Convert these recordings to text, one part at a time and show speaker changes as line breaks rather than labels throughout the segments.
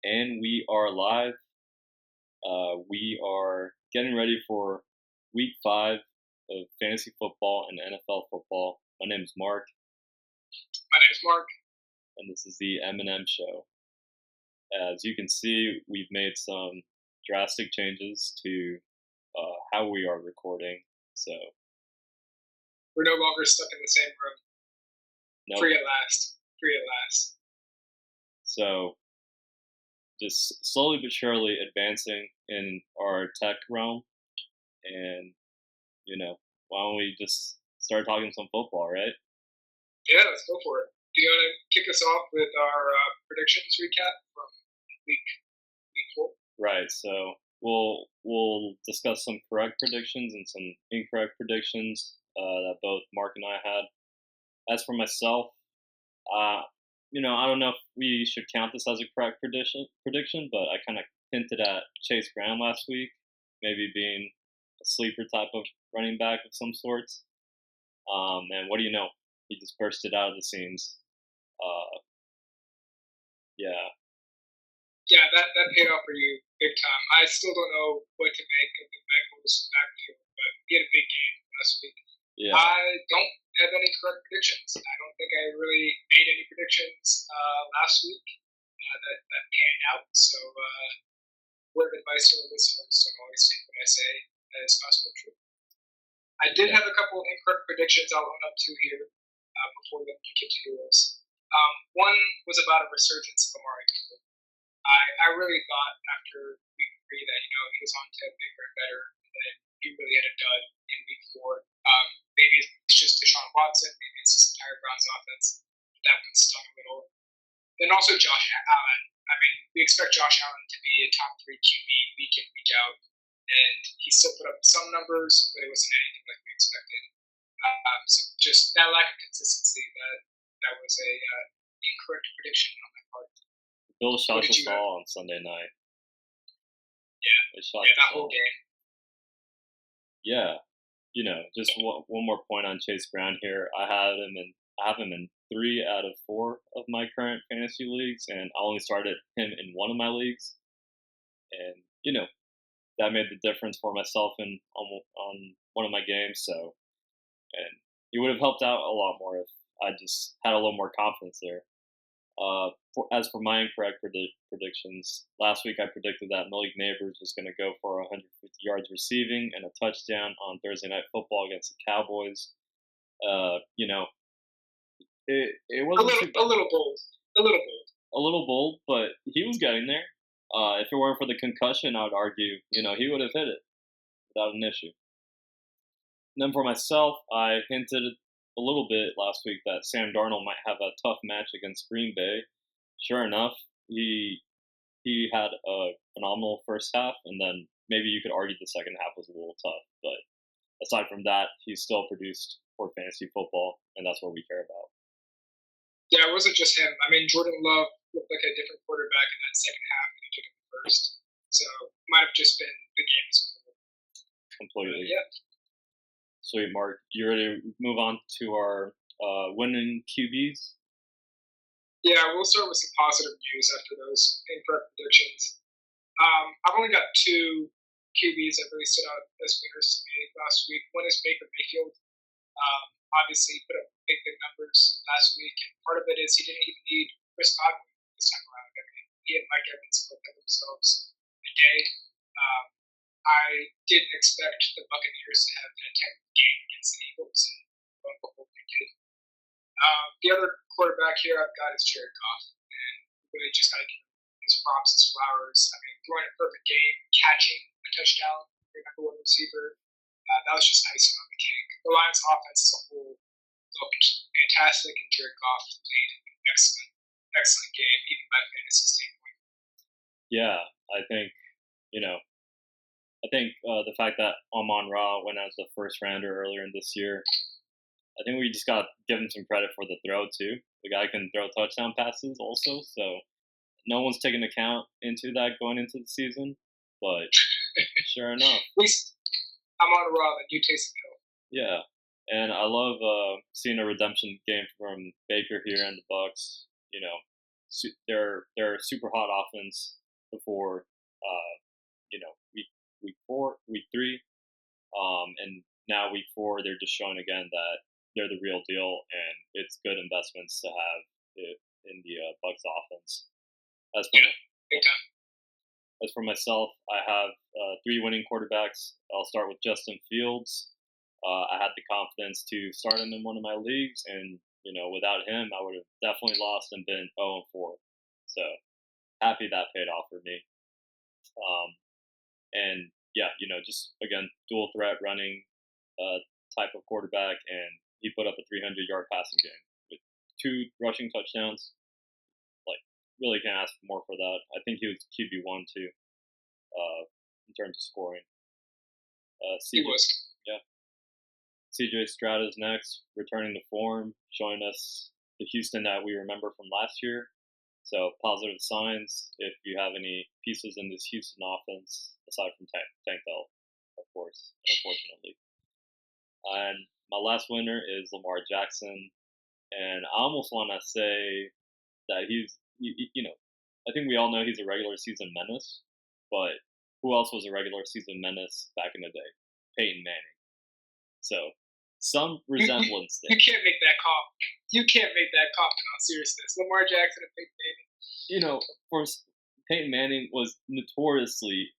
And we are live. We are getting ready for week 5 of fantasy football and NFL football. My name is Mark,
My name's Mark.
and this is the M&M Show. As you can see, we've made some drastic changes to how we are recording. So,
We're no longer stuck in the same room.
nope.
Free at last. Free at last.
So, just slowly but surely advancing in our tech realm. And, why don't we just start talking some football, right?
Yeah, let's go for it. Do you want to kick us off with our predictions recap from week 4?
Right. So we'll discuss some correct predictions and some incorrect predictions that both Mark and I had. As for myself, I don't know if we should count this as a correct prediction, but I kind of hinted at Chase Brown last week, maybe being a sleeper type of running back of some sorts. And what do you know? He just bursted out of the seams. Yeah.
Yeah, that paid off for you big time. I still don't know what to make of the Bengals backfield, but he had a big game last week.
Yeah.
I don't have any correct predictions. I don't think I really made any predictions last week that panned out. So, word of advice to our listeners: don't always take what I say as gospel truth. I did have a couple of incorrect predictions I'll own up to here before we get to yours. One was about a resurgence of Amari Cooper. I really thought after week 3 that he was on to bigger and better, and then he really had a dud in week 4. Maybe it's just Deshaun Watson, maybe it's just the entire Browns offense. But that one stung a little. Then also Josh Allen. I mean, we expect Josh Allen to be a top 3 QB week in, week out, and he still put up some numbers, but it wasn't anything like we expected. So just that lack of consistency, that was a incorrect prediction on my part.
Bill shot us all on Sunday night.
Yeah, that whole game.
Yeah, just one more point on Chase Brown here. I have him in 3 out of 4 of my current fantasy leagues, and I only started him in one of my leagues. And that made the difference for myself on one of my games. So, and he would have helped out a lot more if I just had a little more confidence there. As for my incorrect predictions, last week I predicted that Malik Neighbors was going to go for 150 yards receiving and a touchdown on Thursday Night Football against the Cowboys. It wasn't
a little bold.
A little bold, but he was getting there. If it weren't for the concussion, I would argue, he would have hit it without an issue. And then for myself, I hinted a little bit last week that Sam Darnold might have a tough match against Green Bay. Sure enough, he had a phenomenal first half, and then maybe you could argue the second half was a little tough. But aside from that, he still produced for fantasy football, and that's what we care about.
Yeah, it wasn't just him. I mean, Jordan Love looked like a different quarterback in that second half when he took it first. So it might have just been the game as a whole.
Completely.
Yeah.
Sweet, Mark. You ready to move on to our winning QBs?
Yeah, we'll start with some positive news after those incorrect predictions. I've only got 2 QBs that really stood out as winners to me last week. One is Baker Mayfield. Obviously, he put up big numbers last week, and part of it is he didn't even need Chris Godwin this time around. I mean, he and Mike Evans both had themselves a day. I didn't expect the Buccaneers to have that type of game against the Eagles, and lo and behold, they did. The other quarterback here I've got is Jared Goff, and really just got to give him his props, his flowers. I mean, throwing a perfect game, catching a touchdown, your number 1 receiver. That was just icing on the cake. The Lions' offense as a whole looked fantastic, and Jared Goff played an excellent game, even by fantasy standpoint.
Yeah, I think the fact that Amon-Ra went as the first rounder earlier in this year, I think we just got to give him some credit for the throw too. The guy can throw touchdown passes also, so no one's taking account into that going into the season. But sure enough,
at least Amon-Ra and you Taysom Hill.
Yeah, and I love seeing a redemption game from Baker here in the Bucs. they're super hot offense before week 4, week 3, and now week 4 they're just showing again that they're the real deal, and it's good investments to have in the Bucks offense. As for
Big time.
as for myself, I have 3 winning quarterbacks. I'll start with Justin Fields. I had the confidence to start him in one of my leagues, and without him, I would have definitely lost and been 0-4. So happy that paid off for me. And yeah, just again, dual threat running type of quarterback, and he put up a 300-yard passing game with 2 rushing touchdowns. Like, really can't ask more for that. I think he was QB1 too, in terms of scoring.
He was.
Yeah. CJ Stroud is next, returning to form, showing us the Houston that we remember from last year. So positive signs if you have any pieces in this Houston offense, aside from Tank Dell, of course, unfortunately. And my last winner is Lamar Jackson. And I almost want to say that I think we all know he's a regular season menace, but who else was a regular season menace back in the day? Peyton Manning. So some resemblance there.
You can't make that call. You can't make that call in all seriousness. Lamar Jackson and Peyton Manning.
Of course, Peyton Manning was notoriously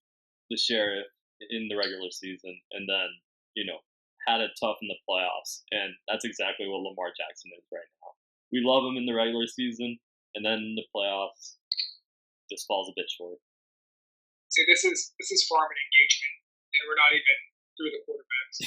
the sheriff in the regular season, and then, had it tough in the playoffs. And that's exactly what Lamar Jackson is right now. We love him in the regular season, and then in the playoffs, just falls a bit short.
See, this is farm and engagement, and we're not even through the quarterbacks.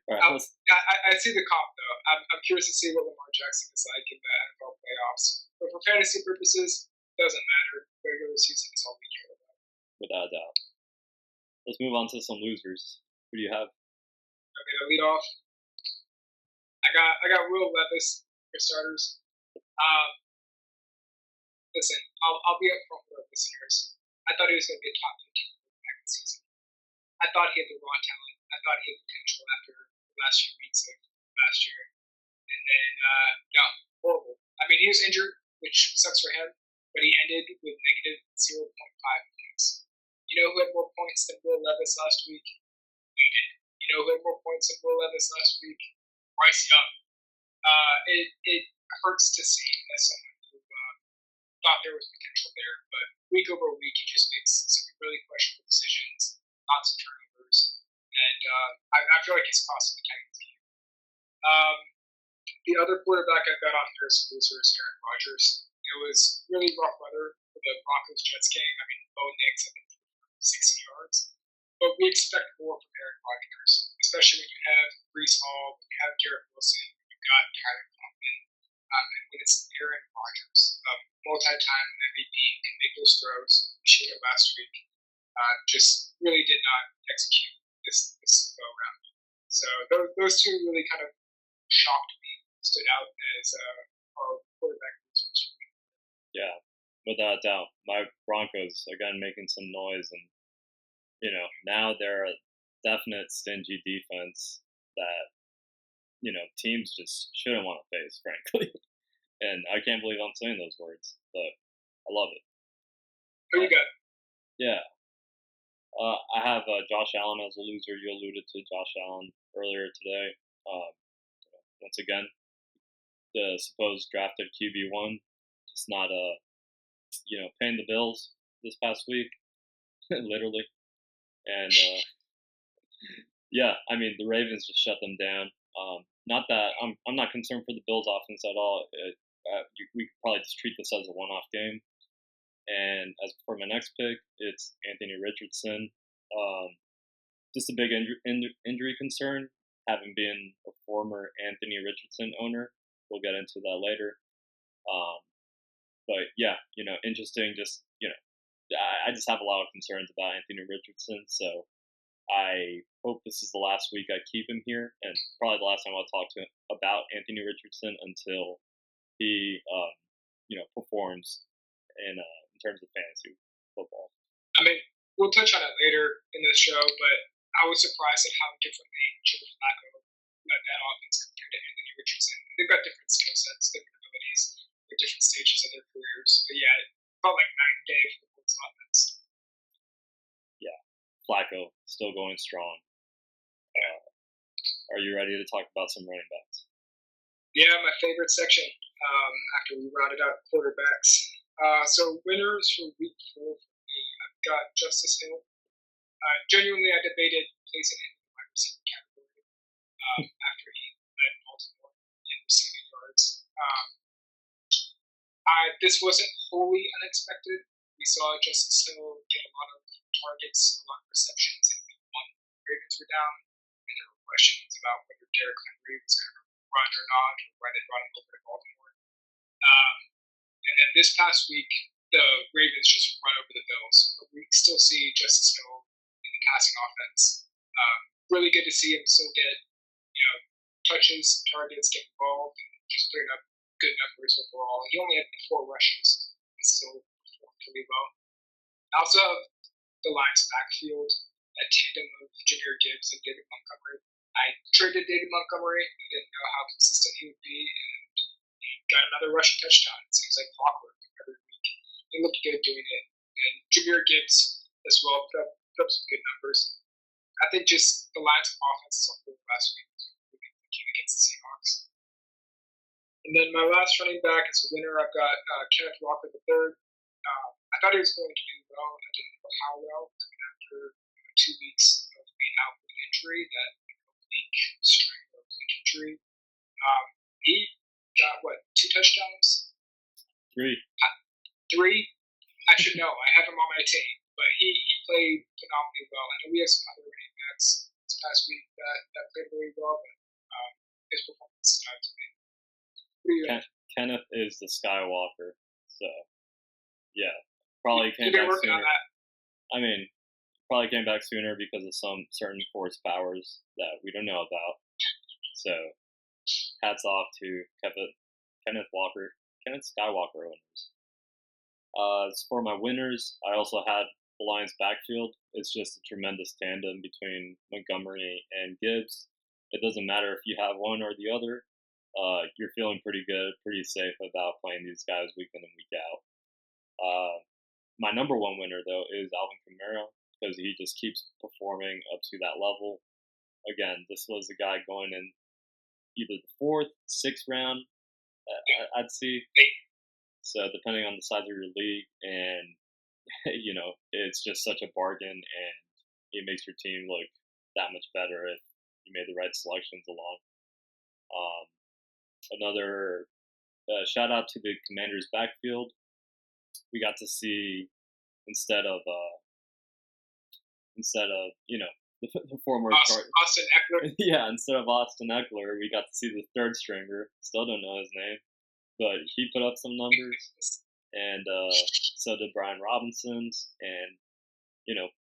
All right,
I see the comp, though. I'm curious to see what Lamar Jackson is like in the NFL playoffs. But for fantasy purposes, it doesn't matter. Regular season is all we care about.
Without a doubt. Let's move on to some losers. Who do you have?
Okay, to lead off, I got Will Levis for starters. Listen, I'll be upfront with our listeners. I thought he was going to be a top 15 quarterback this season. I thought he had the raw talent. I thought he had potential after the last few weeks of last year. And then, horrible. I mean, he was injured, which sucks for him, but he ended with negative 0.5 points. You know who had more points than Will Levis last week? We did. You know who had more points than Will Levis last week? Bryce Young. It hurts to see as someone who thought there was potential there, but week over week he just makes some really questionable decisions, lots of turnovers, and I feel like he's costing the Titans game. The other quarterback I've got on here as a loser is Aaron Rodgers. It was really rough weather for the Broncos-Jets game. I mean, Bo Nix had been 60 yards. But we expect more from Aaron Rodgers, especially when you have Breece Hall, when you have Garrett Wilson, when you've got Tyler Conklin, and when it's Aaron Rodgers, multi-time MVP, can make those throws. He showed it last week. Just really did not execute this go around. So those two really kind of shocked me, stood out as our quarterback losers.
Yeah, without a doubt. My Broncos, again, making some noise, and now they're a definite stingy defense that, teams just shouldn't want to face, frankly. And I can't believe I'm saying those words, but I love it.
Who you got?
Yeah. I have Josh Allen as a loser. You alluded to Josh Allen earlier today. Once again, the supposed drafted QB1 just not paying the bills this past week, literally. And yeah, I mean the Ravens just shut them down. Not that I'm not concerned for the Bills' offense at all. We could probably just treat this as a one-off game. And as for my next pick, it's Anthony Richardson. Just a big injury concern, having been a former Anthony Richardson owner. We'll get into that later. But yeah, interesting. Just I just have a lot of concerns about Anthony Richardson. So I hope this is the last week I keep him here, and probably the last time I'll talk to him about Anthony Richardson until he, performs in terms of fantasy football.
I mean, we'll touch on it later in the show, but I was surprised at how differently Joe Flacco led that offense compared to Anthony Richardson. They've got different skill sets, different abilities. at different stages of their careers. But yeah, it felt like night and day for the Colts offense.
Yeah, Flacco still going strong. Are you ready to talk about some running backs?
Yeah, my favorite section after we rounded out quarterbacks. So winners for week 4 for me, I've got Justice Hill. Genuinely, I debated placing him in the wide receiver category after he led Baltimore in receiving yards. This wasn't wholly unexpected. We saw Justice Hill get a lot of targets, a lot of receptions in week 1. The Ravens were down, and there were questions about whether Derrick Henry was going to run or not, or why they brought him over to Baltimore. And then this past week, the Ravens just run over the Bills, but we still see Justice Hill in the passing offense. Really good to see him still get, touches, targets, get involved, and just putting up good numbers overall. He only had 4 rushes, but still performed really well. I also have the Lions backfield, that tandem of Jahmyr Gibbs and David Montgomery. I traded David Montgomery. I didn't know how consistent he would be, and he got another rushing touchdown. It seems like clockwork every week. He looked good doing it. And Jahmyr Gibbs as well put up some good numbers. I think just the Lions offense as a whole last week was really clicking against the Seahawks. And then my last running back is a winner. I've got Kenneth Walker III. I thought he was going to do well. I didn't know how well coming after 2 weeks of being out with an injury, that oblique strain or oblique injury. He got 2 touchdowns?
3.
3? I should know. I have him on my team, but he played phenomenally well. I know we have some other running backs this past week that played really well, but his performance stood out to me.
Kenneth is the Skywalker, so yeah, probably came back sooner. I mean, probably came back sooner because of some certain force powers that we don't know about. So, hats off to Kenneth Skywalker owners. As for my winners, I also had the Lions backfield. It's just a tremendous tandem between Montgomery and Gibbs. It doesn't matter if you have one or the other. You're feeling pretty good, pretty safe about playing these guys week in and week out. My number 1 winner, though, is Alvin Kamara, because he just keeps performing up to that level. Again, this was a guy going in either the 4th, 6th round, I'd see. So depending on the size of your league, and it's just such a bargain, and it makes your team look that much better if you made the right selections along. Another shout out to the Commanders' backfield. We got to see instead of the former
Austin Eckler.
Yeah, instead of Austin Eckler, we got to see the 3rd stringer. Still don't know his name, but he put up some numbers, and so did Brian Robinson's. And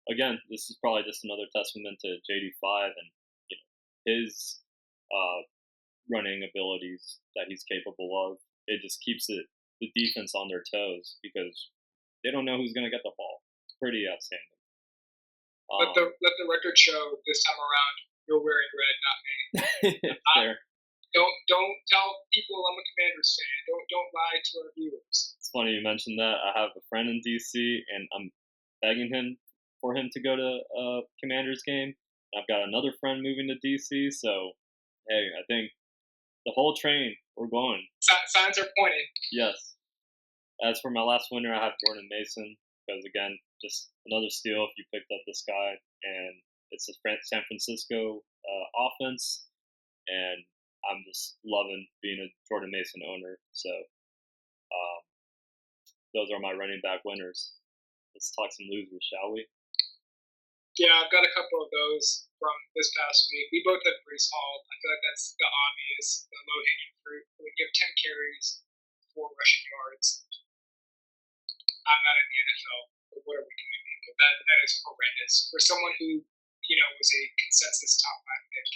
again, this is probably just another testament to JD5 and his running abilities that he's capable of. It just keeps the defense on their toes because they don't know who's going to get the ball. It's pretty outstanding.
Let the record show this time around you're wearing red, not me.
Fair.
Don't tell people I'm a Commanders fan. Don't lie to our viewers.
It's funny you mentioned that. I have a friend in DC, and I'm begging him for him to go to a Commanders game. I've got another friend moving to DC, so hey, I think the whole train, we're going.
Signs are pointing.
Yes. As for my last winner, I have Jordan Mason, because again, just another steal if you picked up this guy, and it's the San Francisco offense, and I'm just loving being a Jordan Mason owner. So those are my running back winners. Let's talk some losers, shall we?
Yeah, I've got a couple of those from this past week. We both have Breece Hall. I feel like that's the obvious, the low-hanging fruit. When you have 10 carries, 4 rushing yards, I'm not in the NFL, but what are we doing, people? That is horrendous. For someone who, was a consensus top 5 pick,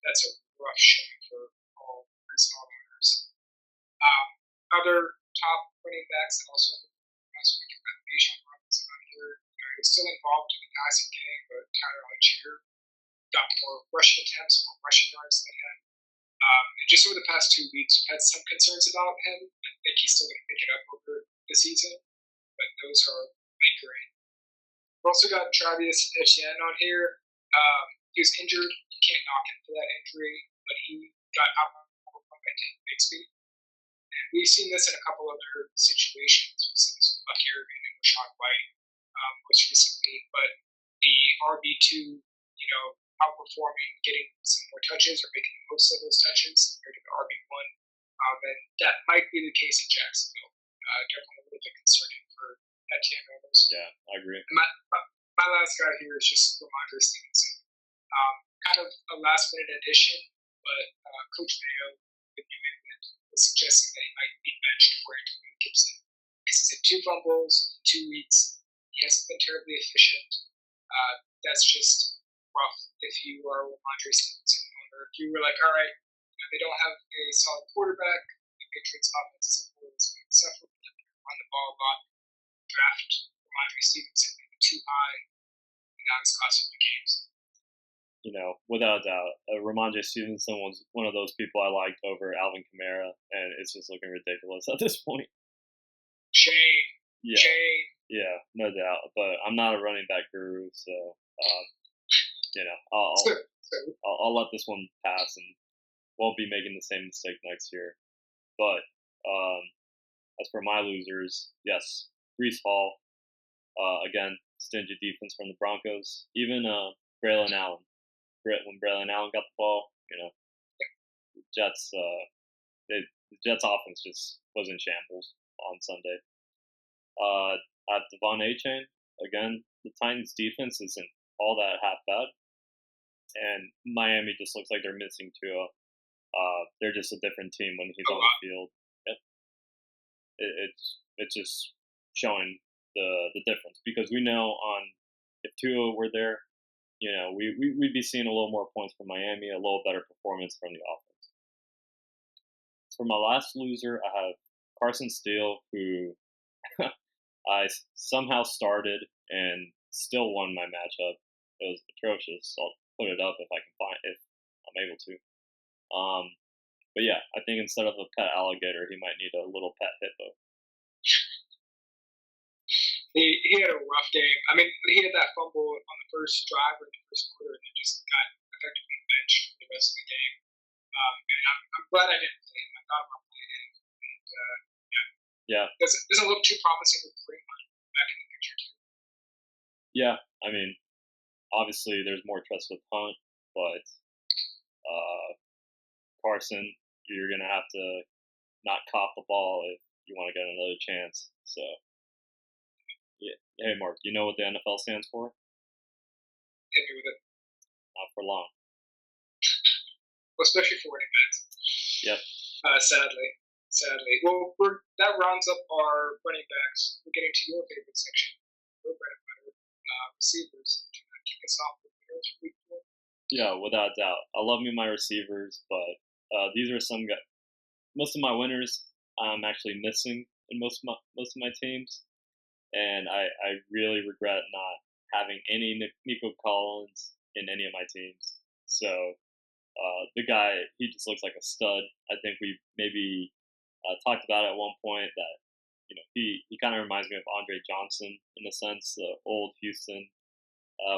that's a rough showing for all Breece Hall owners. Other top running backs that also last week have got Bijan Robinson on here. He was still involved in the passing game, but Tyler Algier got more rushing attempts, more rushing yards than him. And just over the past 2 weeks, we've had some concerns about him. I think he's still going to pick it up over the season, but those are lingering. We've also got Travis Etienne on here. He was injured. You can't knock him for that injury, but he got outperformed by Tank Bixby. And we've seen this in a couple other situations. We've seen this with Bucky Irving and Rashawn White most recently. But the RB2, outperforming, getting some more touches or making the most of those touches compared to the RB1. And that might be the case in Jacksonville. Definitely a little bit concerning for Etienne almost.
Yeah, I agree.
And my last guy here is just Ramondre Stevenson. Kind of a last minute addition, but Coach Mayo with New England was suggesting that he might be benched for Antonio Gibson because he's had 2 fumbles in 2 weeks. He hasn't been terribly efficient. That's just rough if you are a Ramondre Stevenson owner. If you were like, all right, they don't have a solid quarterback, the Patriots offense as a whole is going to suffer, they're going to run the ball a lot, draft Ramondre Stevenson maybe too high, and now he's costing the games.
Without a doubt, Ramondre Stevenson was one of those people I liked over Alvin Kamara, and it's just looking ridiculous at this point.
Shame.
Yeah.
Shame.
Yeah, no doubt. But I'm not a running back guru, so I'll let this one pass and won't be making the same mistake next year. But as for my losers, yes, Breece Hall. Again, stingy defense from the Broncos. Even Braylon Allen. When Braylon Allen got the ball, the Jets offense just was in shambles on Sunday. At Devon A-Chain, again, the Titans defense isn't all that half bad, and Miami just looks like they're missing Tua. They're just a different team when he's on the field. It's just showing the difference because we know if Tua were there, we'd be seeing a little more points from Miami, a little better performance from the offense. For my last loser, I have Carson Steele, who I somehow started and still won my matchup. It was atrocious. I'll put it up if I'm able to. But yeah, I think instead of a pet alligator, he might need a little pet hippo.
He had a rough game. I mean, he had that fumble on the first drive or the first quarter, and then just got effectively benched for the rest of the game. And I'm glad I didn't play him. I thought about playing him. And
yeah.
Doesn't look too promising with Fremont back in the picture too.
Yeah, I mean, obviously there's more trust with Hunt, but Carson, you're gonna have to not cough the ball if you want to get another chance. So. Yeah. Hey, Mark, you know what the NFL stands for?
Hit me with it.
Not for long.
Well, especially for running backs.
Yep.
Sadly. Well, that rounds up our running backs. We're getting to your favorite section, your bread and butter, receivers. Do you want to kick us off with winners for week 4?
Yeah, without a doubt. I love me my receivers, but these are some guys. Most of my winners I'm actually missing in most of my teams. And I really regret not having any Nico Collins in any of my teams. So the guy, he just looks like a stud. I think we maybe talked about it at one point that he kind of reminds me of Andre Johnson in a sense, the old Houston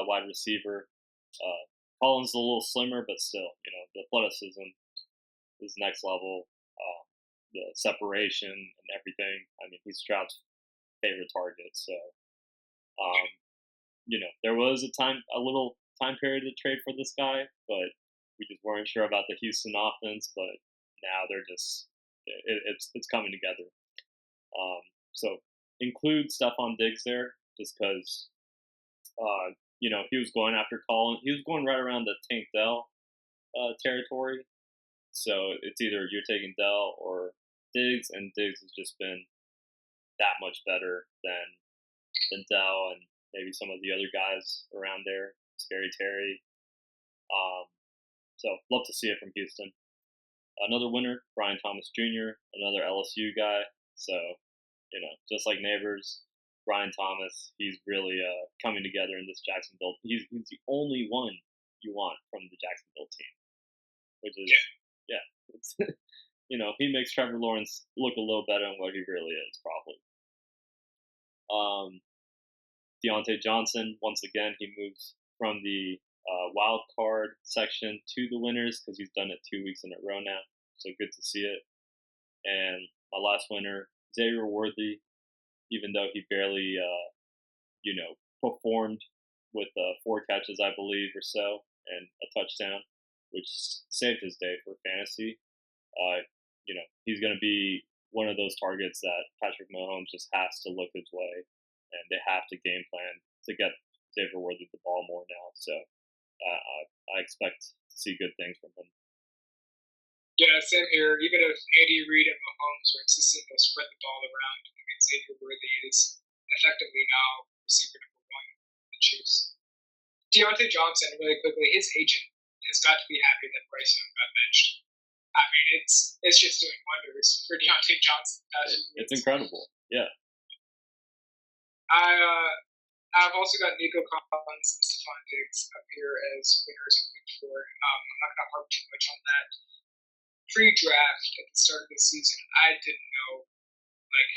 wide receiver. Collins is a little slimmer, but still, the athleticism is next level. The separation and everything. I mean, he's Stroud's favorite target. So, there was a little time period to trade for this guy, but we just weren't sure about the Houston offense. But now they're just it's coming together. So include Stephon Diggs there, just because he was going after Collins. He was going right around the Tank Dell territory. So it's either you're taking Dell or Diggs, and Diggs has just been that much better than Dell and maybe some of the other guys around there, Scary Terry. So love to see it from Houston. Another winner, Brian Thomas Jr., another LSU guy. So, just like Neighbors, Brian Thomas, he's really coming together in this Jacksonville. He's the only one you want from the Jacksonville team, which is Yeah, it's, he makes Trevor Lawrence look a little better than what he really is, probably. Um, Deontay Johnson, once again, he moves from the wild card section to the winners because he's done it 2 weeks in a row now. So good to see it. And my last winner, Xavier Worthy, even though he barely, performed with 4 catches, I believe, or so, and a touchdown, which saved his day for fantasy. He's going to be one of those targets that Patrick Mahomes just has to look his way, and they have to game plan to get Xavier Worthy the ball more now. So I expect to see good things from him.
Yeah, same here. Even if Andy Reid and Mahomes are insisting they'll spread the ball around, I mean, Xavier Worthy is effectively now receiver number one in the Chiefs. Deontay Johnson, really quickly, his agent has got to be happy that Bryce Young got benched. I mean, it's just doing wonders for Deontay Johnson.
It's incredible. Yeah.
I've also got Nico Collins and Stephon Diggs up here as winners in week 4. I'm not going to harp too much on that. Pre-draft at the start of the season, I didn't know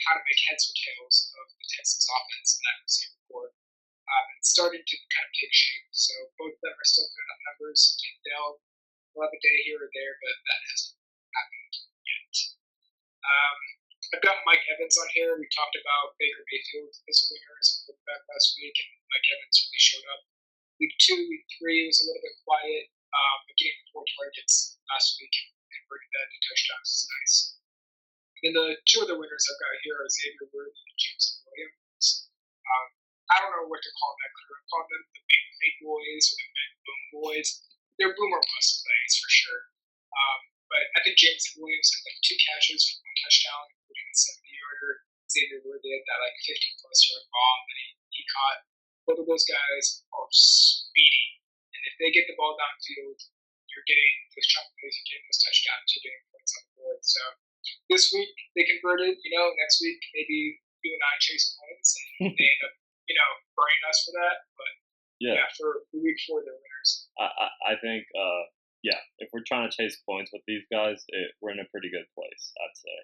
how to make heads or tails of the Texans offense in that receiver core. And it's starting to kind of take shape. So both of them are still putting up numbers. They'll have a day here or there, but that hasn't happened yet. I've got Mike Evans on here. We talked about Baker Mayfield as a winner as a quarterback last week, and Mike Evans really showed up. Week 2, week 3 was a little bit quiet, but getting 4 targets last week and converting that into touchdowns is nice. And the 2 other winners I've got here are Xavier Worthy and Jameson Williams. I don't know what to call that crew. I call them the Big Play Boys or the Big Boom Boys. They're boomer bust plays for sure. But I think Jameson Williams had 2 catches for 1 touchdown, including a 70-yarder. Xavier Worthy had that 50-plus yard bomb that he caught. Both of those guys are speedy, and if they get the ball downfield, you're getting those chunk plays, you're getting those touchdowns, you're getting points on the board. So this week they converted. Next week maybe you and I chase points, and they end up burning us for that. But yeah for week 4 they're winners.
I think. If we're trying to chase points with these guys, we're in a pretty good place, I'd say.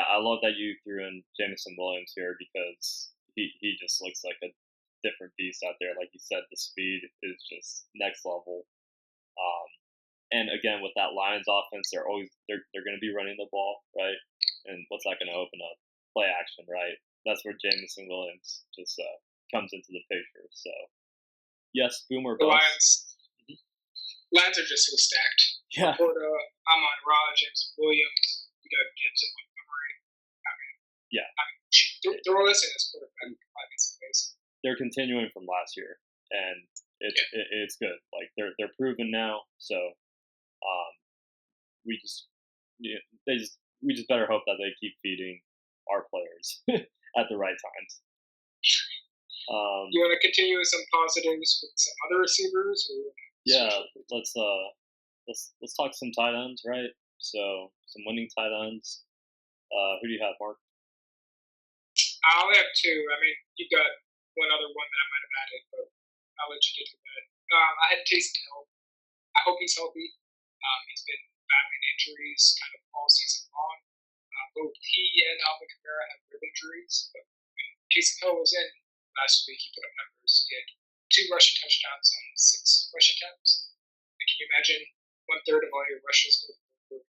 I love that you threw in Jameson Williams here because he just looks like a different beast out there. Like you said, the speed is just next level. And again, with that Lions offense, they're going to be running the ball, right? And what's that going to open up? Play action, right? That's where Jameson Williams just comes into the picture. So, yes, boomer bust.
Lions are just so stacked.
Yeah.
Laporta, Amon-Ra, James Williams. We got James Montgomery. Throw this in as quarterback.
They're continuing from last year, and it's good. Like they're proven now. So, we just better hope that they keep feeding our players at the right times.
You want to continue with some positives with some other receivers?
Yeah, let's talk some tight ends, right? So some winning tight ends. Who do you have, Mark?
I only have 2. I mean, you've got one other one that I might have added, but I'll let you get to that. I had Taysom Hill. I hope he's healthy. He's been battling injuries kind of all season long. Both he and Alvin Kamara have rib injuries, but when Taysom Hill was in last week, he put up numbers. He had 2 rushing touchdowns on 6 rush attempts. Can you imagine 1/3 of all your rushes go for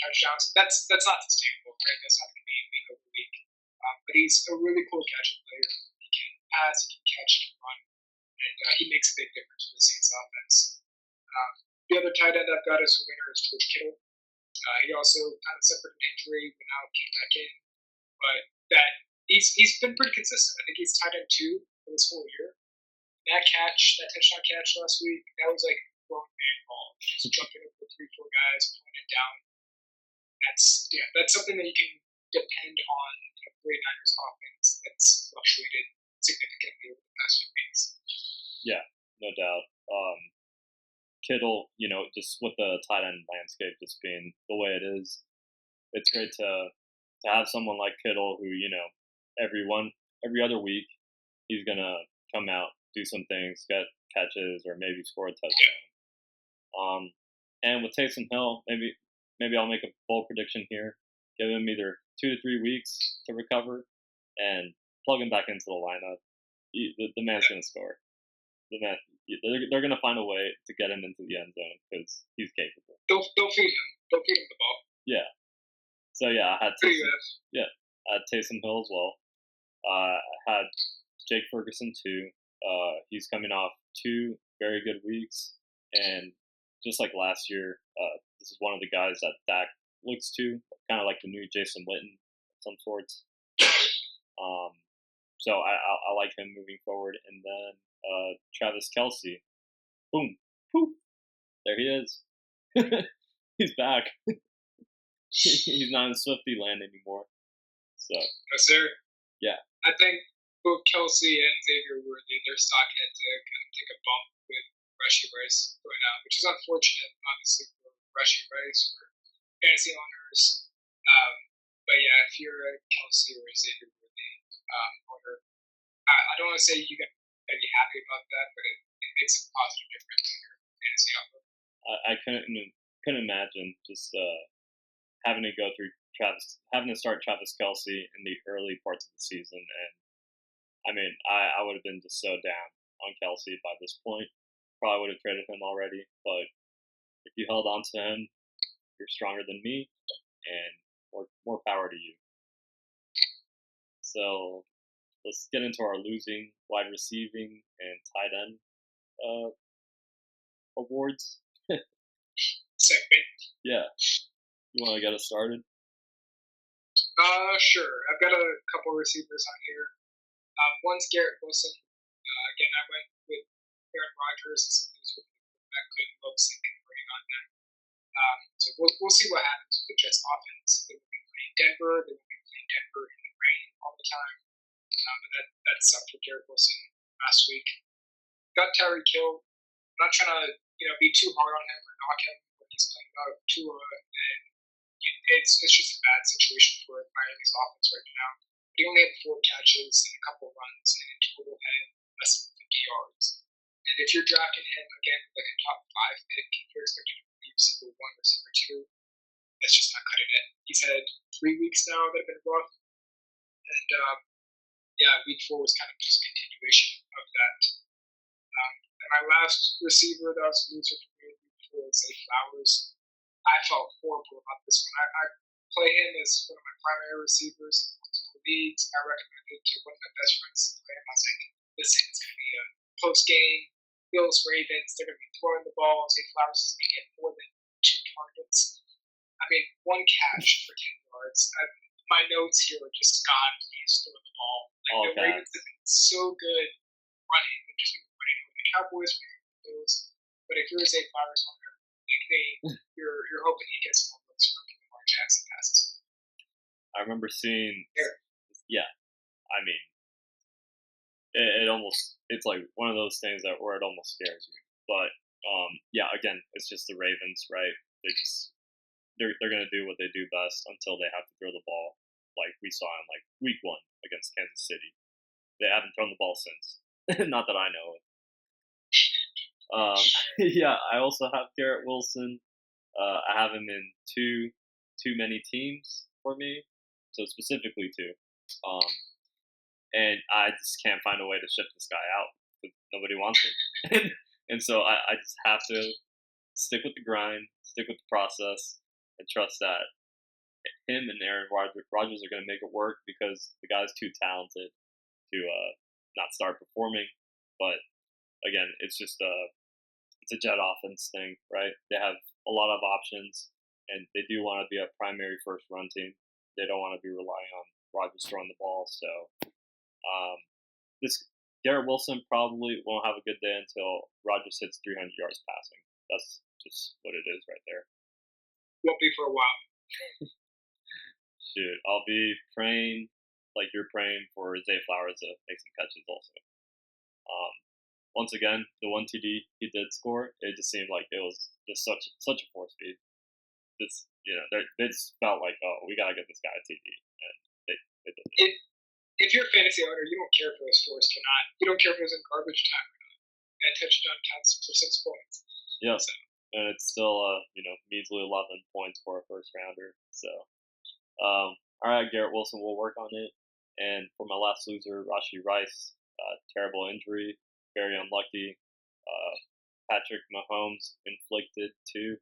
touchdowns? That's not sustainable, right? That's not going to be week over week. But he's a really cool catching player. He can pass, he can catch, he can run, and he makes a big difference for the Saints offense. The other tight end I've got as a winner is George Kittle. He also kind of suffered an injury, went out, came back in, but he's been pretty consistent. I think he's tight end 2 for this whole year. That touchdown catch last week, that was like a grown man ball. Just jumping over 3-4 guys, pulling it down. That's something that you can depend on in a 49ers offense that's fluctuated significantly over the past few weeks.
Yeah, no doubt. Kittle, just with the tight end landscape just being the way it is, it's great to have someone like Kittle who, every other week he's gonna come out, do some things, get catches, or maybe score a touchdown. And with Taysom Hill, maybe I'll make a bold prediction here. Give him either 2 to 3 weeks to recover, and plug him back into the lineup. The man's gonna score. The man, they're gonna find a way to get him into the end zone because he's capable.
They'll feed him. They'll feed him the ball.
Yeah. So yeah, I had
Who do you
Taysom.
have?
Yeah, I had Taysom Hill as well. I had Jake Ferguson too. He's coming off 2 very good weeks, and just like last year, this is one of the guys that Dak looks to, kind of like the new Jason Witten of some sorts. Um, so I like him moving forward, and then Travis Kelsey, boom, poof, there he is. He's back. He's not in Swifty land anymore. So
Yes, sir.
yeah,
I think both Kelsey and Xavier Worthy, their stock had to kind of take a bump with Rushy Rice going out, which is unfortunate, obviously, for Rushy Rice or fantasy owners. But yeah, if you're a Kelsey or a Xavier Worthy owner, I don't want to say you got to be happy about that, but it makes a positive difference in your fantasy outlook.
I couldn't imagine just having to go through having to start Travis Kelsey in the early parts of the season, and I mean, I would have been just so down on Kelsey by this point. Probably would have traded him already, but if you held on to him, you're stronger than me, and more power to you. So let's get into our losing wide receiving and tight end uh, awards.
Segment.
Yeah, you want to get us started?
Sure. I've got a couple receivers on here. One's Garrett Wilson. Again, I went with Aaron Rodgers as a loser that good looks and converting on them. So we'll see what happens with the Jets offense. They will be playing Denver. They will be playing Denver in the rain all the time. But that sucked for Garrett Wilson last week. Got Tyreek Hill. I'm not trying to be too hard on him or knock him when he's playing out Tua, and it's just a bad situation for Miami's offense right now. He only had 4 catches and a couple runs, and in total had less than 50 yards. And if you're drafting him again like a top 5 pick, you're expecting him to be receiver 1, receiver 2. That's just not cutting it. He's had 3 weeks now that have been rough, and yeah, week 4 was kind of just continuation of that. And my last receiver that was a loser for me was Zay Flowers. I felt horrible about this one. I play him as one of my primary receivers in multiple leagues. I recommended to one of my best friends to play him. I was like, listen, it's going to be a close game. Bills, Ravens, they're going to be throwing the ball. Zay Flowers is going to get more than 2 targets. I mean, 1 catch for 10 yards. My notes here are just, God, please throw the ball. Like, the Ravens have been so good running. They've just been running over the Cowboys, running over the Bills. But if you're a Zay Flowers owner, you're hoping he gets more looks from Lamar Jackson passes.
I remember seeing. Yeah, I mean, it's like one of those things where it almost scares you. But yeah, again, it's just the Ravens, right? They're gonna do what they do best until they have to throw the ball, like we saw in like week 1 against Kansas City. They haven't thrown the ball since. Not that I know of. Yeah, I also have Garrett Wilson. I have him in too many teams for me, so specifically 2. And I just can't find a way to ship this guy out. Nobody wants him, and so I just have to stick with the grind, stick with the process, and trust that him and Aaron Rodgers are going to make it work because the guy's too talented to not start performing. But again, it's just it's a jet offense thing, right? They have a lot of options, and they do want to be a primary first run team. They don't want to be relying on Rodgers throwing the ball. So this Garrett Wilson probably won't have a good day until Rodgers hits 300 yards passing. That's just what it is right there.
Won't be for a while.
Shoot, I'll be praying like you're praying for Zay Flowers to make some catches also. Once again, the 1 TD he did score, it just seemed like it was just such a force feed. Just they just felt like, oh, we gotta get this guy a TD, and they did it.
If you're a fantasy owner, you don't care if it was forced or not. You don't care if it was in garbage time or not. That touchdown counts for 6 points.
Yeah.
So
and it's still measly 11 points for a first rounder. So all right, Garrett Wilson will work on it. And for my last loser, Rashi Rice, terrible injury, very unlucky. Uh, Patrick Mahomes inflicted too.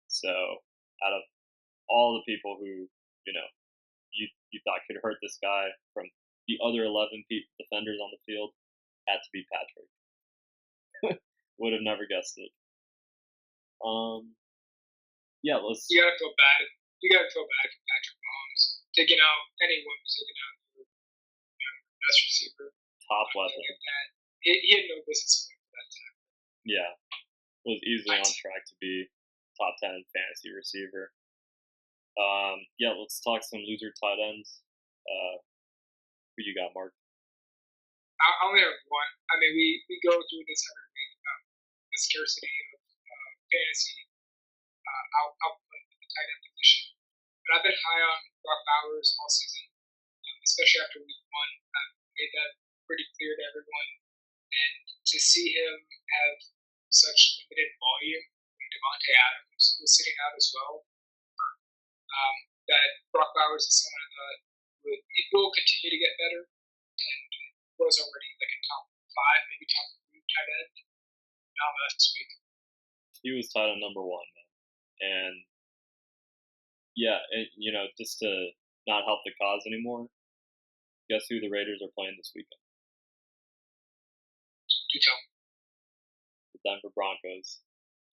So out of all the people who you thought could hurt this guy from the other 11 defenders on the field, had to be Patrick. Would have never guessed it. Yeah, let's.
You gotta feel bad. You gotta feel bad for Patrick Mahomes taking out anyone who's taking out the best receiver.
Top weapon.
He had no business going for that time.
Yeah, was easily on track to be top 10 fantasy receiver. Yeah, let's talk some loser tight ends. Who you got, Mark?
I only have one. I mean, we go through this every week. The scarcity of fantasy output in the tight end position. But I've been high on Brock Bowers all season, especially after week one. I've made that pretty clear to everyone. And to see him have such limited volume when Devontae Adams was sitting out as well, that Brock Bowers is someone that will continue to get better and was already like a top 5, maybe top 3 tight end. Not last week.
He was tight end number 1, man. And yeah, just to not help the cause anymore, guess who the Raiders are playing this weekend?
You tell.
The Denver Broncos.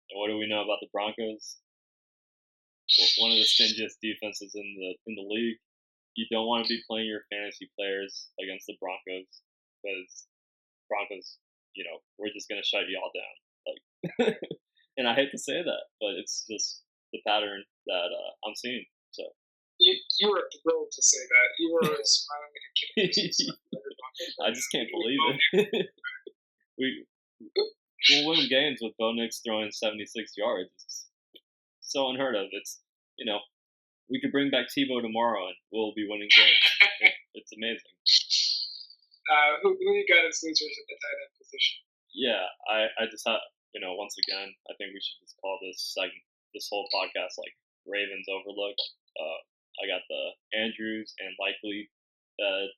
And what do we know about the Broncos? One of the stingiest defenses in the league. You don't want to be playing your fantasy players against the Broncos because Broncos, we're just gonna shut y'all down. Like, and I hate to say that, but it's just the pattern that I'm seeing. So
you were thrilled to say that. You were smiling like a kid.
I just can't believe it. We'll win games with Bo Nix throwing 76 yards. It's so unheard of. It's we could bring back Tebow tomorrow and we'll be winning games. It's amazing.
Who you got as losers at the tight end position?
Yeah, I just have once again, I think we should just call this whole podcast like Ravens Overlook. I got the Andrews and Likely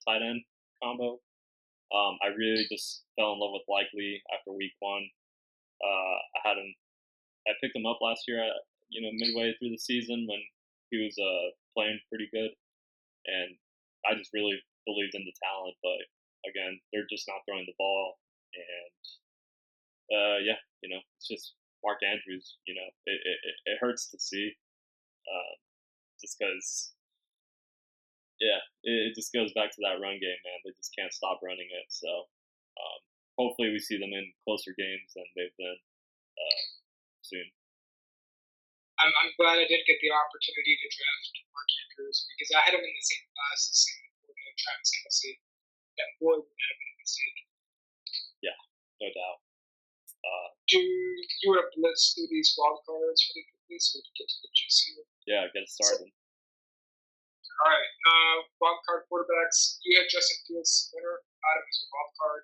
tight end combo. I really just fell in love with Likely after week 1. I picked him up last year at midway through the season when he was playing pretty good, and I just really believed in the talent. But again, they're just not throwing the ball, and it's just Mark Andrews. It hurts to see, just because. Yeah, it just goes back to that run game, man. They just can't stop running it. So hopefully we see them in closer games than they've been soon.
I'm glad I did get the opportunity to draft Mark Andrews because I had him in the same class as Travis Kelce. That boy would that have been a mistake.
Yeah, no doubt.
Do you want to blitz through these wild cards really quickly so we can get to the juicy one?
Yeah, get it started.
All right. Wild card quarterbacks. You had Justin Fields winner. Adam as a wild card.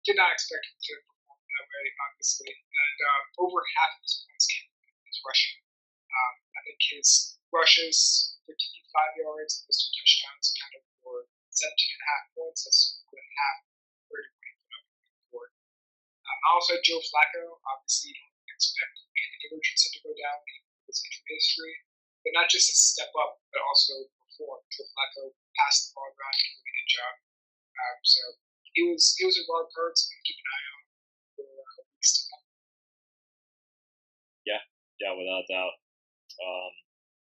Did not expect him to perform that way, obviously. And over half of his points came from his rushing. I think his rushes, 55 yards, and those 2 touchdowns accounted for 17.5 points. That's more than half where he put up in the board. I also had Joe Flacco. Obviously, you don't expect Anthony Richardson to go down with his injury history. But not just to step up, but also perform. Joe Flacco passed the ball around, did a really good job. So he was a wild card, so keep an eye on for weeks to come.
Yeah, without doubt.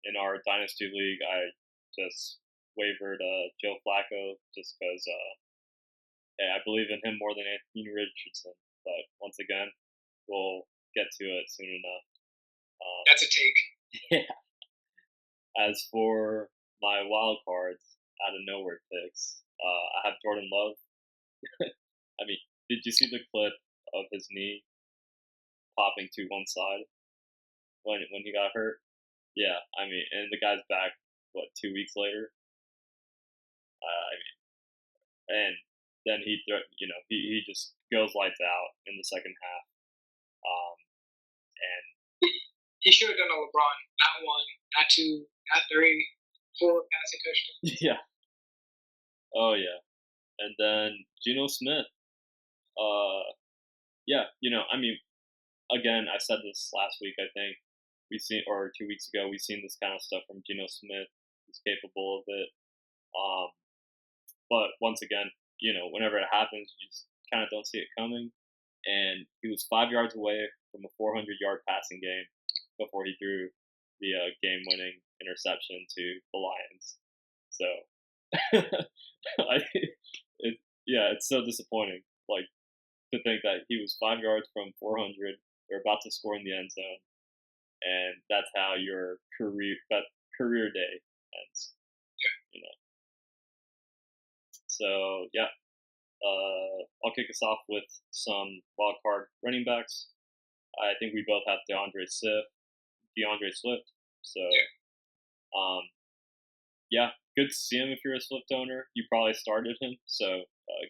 In our dynasty league, I just wavered Joe Flacco just because I believe in him more than Anthony Richardson. But once again, we'll get to it soon enough.
That's a take.
Yeah. As for my wild cards, out of nowhere picks, I have Jordan Love. I mean, did you see the clip of his knee popping to one side when he got hurt? Yeah, I mean, and the guy's back, 2 weeks later? And then he just goes lights out in the second half. And
He should have done a LeBron. Not one, not two, not three, four passing touchdowns.
Yeah. Oh yeah. And then Geno Smith. Yeah. I mean, again, I said this last week. I think we seen, or 2 weeks ago, we seen this kind of stuff from Geno Smith. He's capable of it. Um, but once again, whenever it happens, you just kind of don't see it coming. And he was 5 yards away from a 400-yard passing game before he threw the game-winning interception to the Lions. So, yeah, it's so disappointing. Like, to think that he was 5 yards from 400, they're about to score in the end zone, and that's how your career day ends. You know. So yeah, I'll kick us off with some wild card running backs. I think we both have DeAndre Swift. So, um, yeah, good to see him if you're a Swift owner. You probably started him, so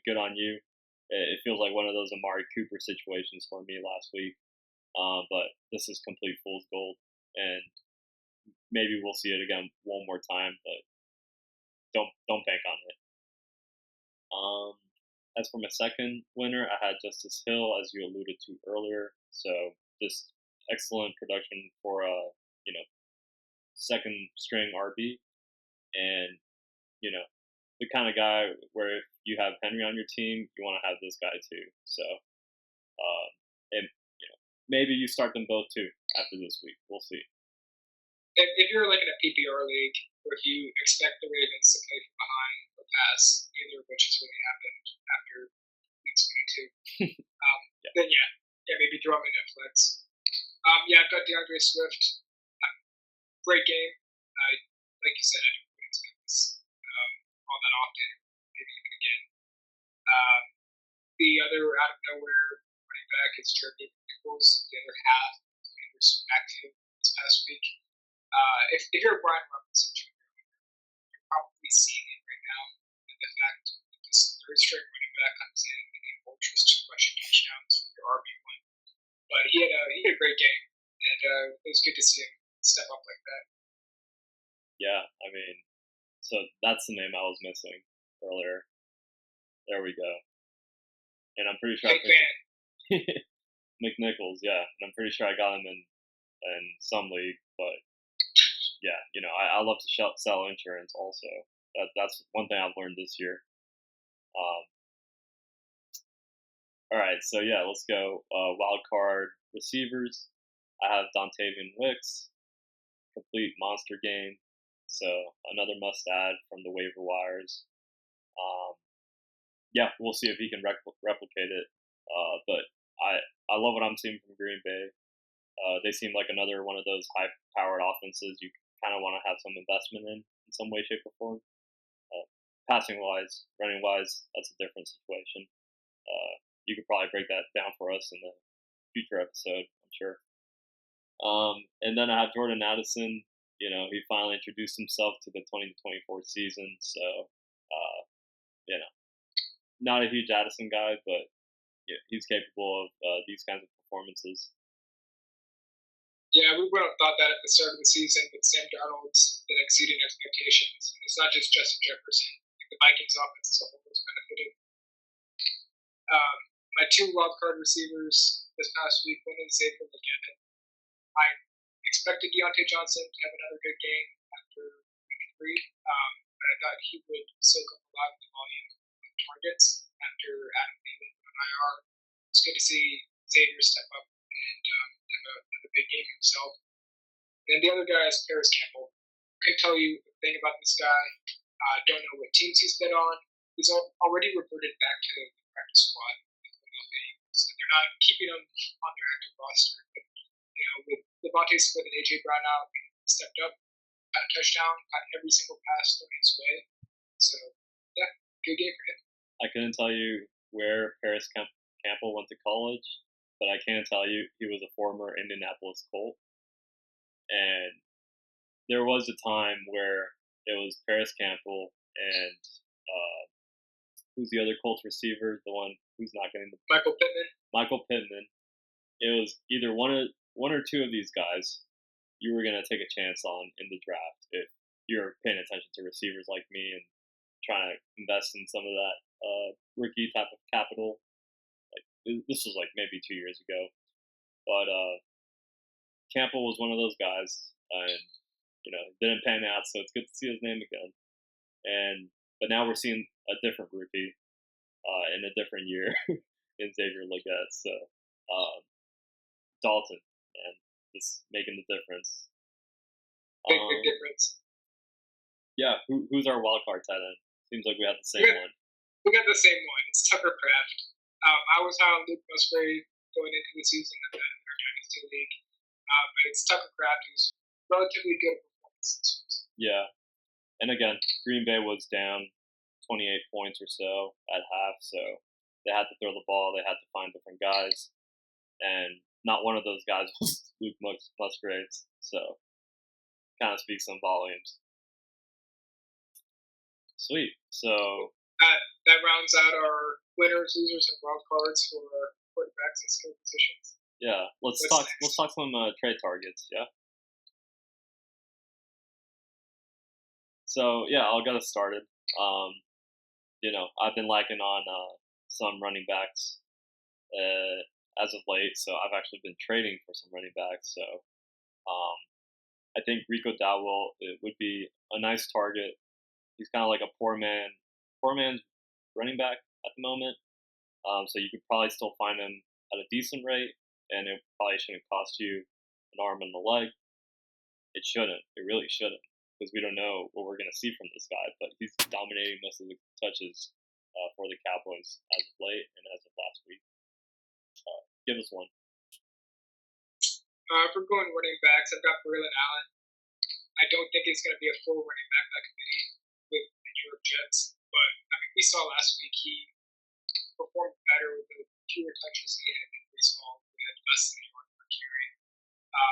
good on you. It feels like one of those Amari Cooper situations for me last week, but this is complete fool's gold, and maybe we'll see it again one more time, but don't bank on it. As for my second winner, I had Justice Hill, as you alluded to earlier. So just excellent production for a second string RB, and the kind of guy where if you have Henry on your team, you want to have this guy too. So and maybe you start them both too after this week. We'll see.
If you're like in a PPR league, or if you expect the Ravens to play from behind or pass, either of which has really happened after week 22, then yeah, maybe throw him in Netflix. Yeah, I've got DeAndre Swift. Great game. Like you said, I don't expect this all that often, maybe even again. The other out of nowhere running back is Jeremy Nichols, the other half of Commanders' backfield this past week. If you're a Brian Robinson Jr., you're probably seeing it right now. And the fact that this third string running back comes in and vultures 2 rushing touchdowns for your RB1. But he had a great game, and it was good to see him step up like that.
Yeah, I mean, so that's the name I was missing earlier. There we go. And I'm pretty sure McNichols, yeah, and I'm pretty sure I got him in some league, but yeah, I love to sell insurance also. That's one thing I've learned this year. All right, so yeah, let's go wild card receivers. I have Dontavian Wicks, complete monster game. So another must add from the waiver wires. Yeah, we'll see if he can replicate it. But I love what I'm seeing from Green Bay. They seem like another one of those high-powered offenses you kind of want to have some investment in some way, shape, or form. Passing wise, running wise, that's a different situation. You could probably break that down for us in the future episode, I'm sure. And then I have Jordan Addison. He finally introduced himself to the 2024 season, so not a huge Addison guy, but he's capable of these kinds of performances.
Yeah, we would have thought that at the start of the season, but Sam Darnold's been exceeding expectations. And it's not just Justin Jefferson. The Vikings offense as a whole has benefited. My 2 wildcard receivers this past week went in safe from again. I expected Deontay Johnson to have another good game after week 3, but I thought he would soak up a lot of the volume of targets after Adam Thielen on IR. It's good to see Xavier step up and have a big game himself. And the other guy is Paris Campbell. Couldn't tell you a thing about this guy. Don't know what teams he's been on. He's already reverted back to the practice squad with Philadelphia Eagles. So they're not keeping him on their active roster. But with Devontae Smith and AJ Brown out, he stepped up, got a touchdown, got every single pass thrown his way. So yeah, good game for him.
I couldn't tell you where Paris Campbell went to college, but I can tell you he was a former Indianapolis Colt. And there was a time where it was Paris Campbell and who's the other Colts receiver, the one who's not getting the
Michael Pittman.
Michael Pittman. It was either one or two of these guys you were gonna take a chance on in the draft if you're paying attention to receivers like me and trying to invest in some of that rookie type of capital. Like this was like maybe 2 years ago, but Campbell was one of those guys, and it didn't pan out. So it's good to see his name again. But now we're seeing a different rookie in a different year in Xavier Leggett. So Dalton, and just making the difference.
Big difference.
Yeah, who's our wild card tight end? Seems like we have the same one.
We got the same one. It's Tucker Craft. I was high on Luke Musgrave going into the season in our Dynasty League. But it's Tucker Craft who's relatively good at performance.
Yeah. And again, Green Bay was down 28 points or so at half, so they had to throw the ball. They had to find different guys. And not one of those guys was Luke Musgraves. So kind of speaks some volumes. Sweet. So
that rounds out our winners, losers, and wild cards for quarterbacks and skill positions.
Yeah, let's talk some trade targets. Yeah. So yeah, I'll get us started. I've been lacking on some running backs as of late, so I've actually been trading for some running backs. So I think Rico Dowell would be a nice target. He's kind of like a poor man's running back at the moment. So you could probably still find him at a decent rate, and it probably shouldn't cost you an arm and a leg. It shouldn't. It really shouldn't, because we don't know what we're going to see from this guy. But he's dominating most of the touches for the Cowboys as of late and as of last week. Give us one.
If we're going running backs, I've got Braylon Allen. I don't think he's going to be a full running back by committee with the New York Jets. But, we saw last week he performed better with the fewer touches he had than Breece Hall, who had less than a yard per carry.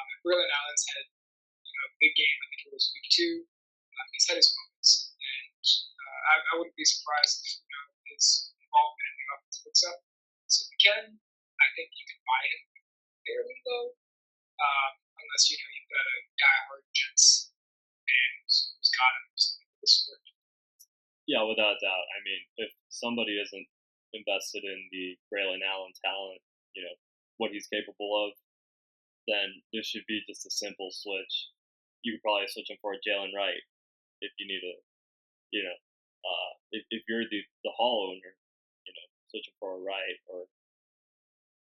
And Braylon Allen's had a big game. I think it was week 2. He's had his moments. And I wouldn't be surprised if his involvement in the offense picks up. So if you can, I think you can buy him fairly low. Unless you've got a diehard Jets fan who's got him.
Yeah, without a doubt. I mean, if somebody isn't invested in the Braylon Allen talent, what he's capable of, then this should be just a simple switch. You could probably switch him for a Jalen Wright if you need a, if you're the Hall owner, switch him for a Wright, or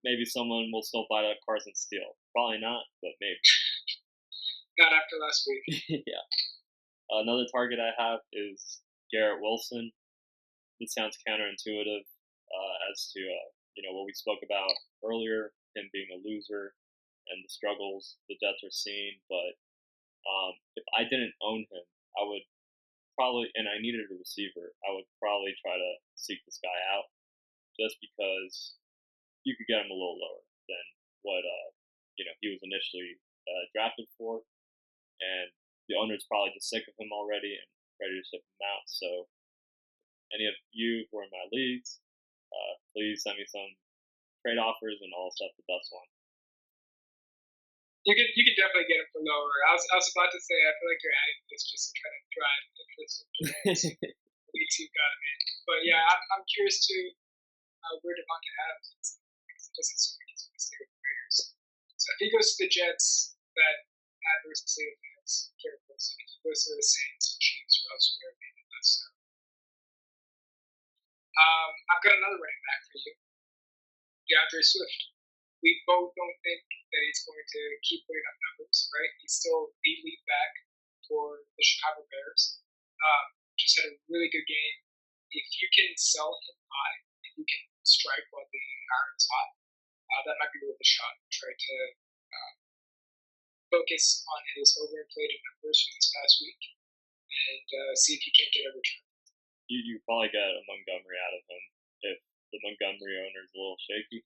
maybe someone will still buy that Carson Steele. Probably not, but maybe.
Not after last week.
Yeah. Another target I have is Garrett Wilson. It sounds counterintuitive as to what we spoke about earlier, him being a loser and the struggles the Jets are seeing. But if I didn't own him, I would probably, and I needed a receiver, I would probably try to seek this guy out, just because you could get him a little lower than what he was initially drafted for, and the owner's probably just sick of him already and ready to ship him out. So any of you who are in my leagues, please send me some trade offers and I'll set the best one.
You can definitely get him for lower. I was about to say, I feel like you're adding this just to try to drive interest in weeks you've got him in. But yeah, I'm curious to where Devontae Adams is, because it doesn't seem like he's going to stay with the Raiders. So if he goes to the Jets, that adversely affects Garrett Wilson. If he goes to the Saints or Chiefs or elsewhere, maybe less so. I've got another running back for you, DeAndre Swift. We both don't think that he's going to keep putting up numbers, right? He's still the lead back for the Chicago Bears. Just had a really good game. If you can sell him high, if you can strike while the iron's hot, that might be worth a shot. Try to focus on his overinflated numbers from this past week and see if you can't get a return.
You probably get a Montgomery out of him if the Montgomery owner is a little shaky.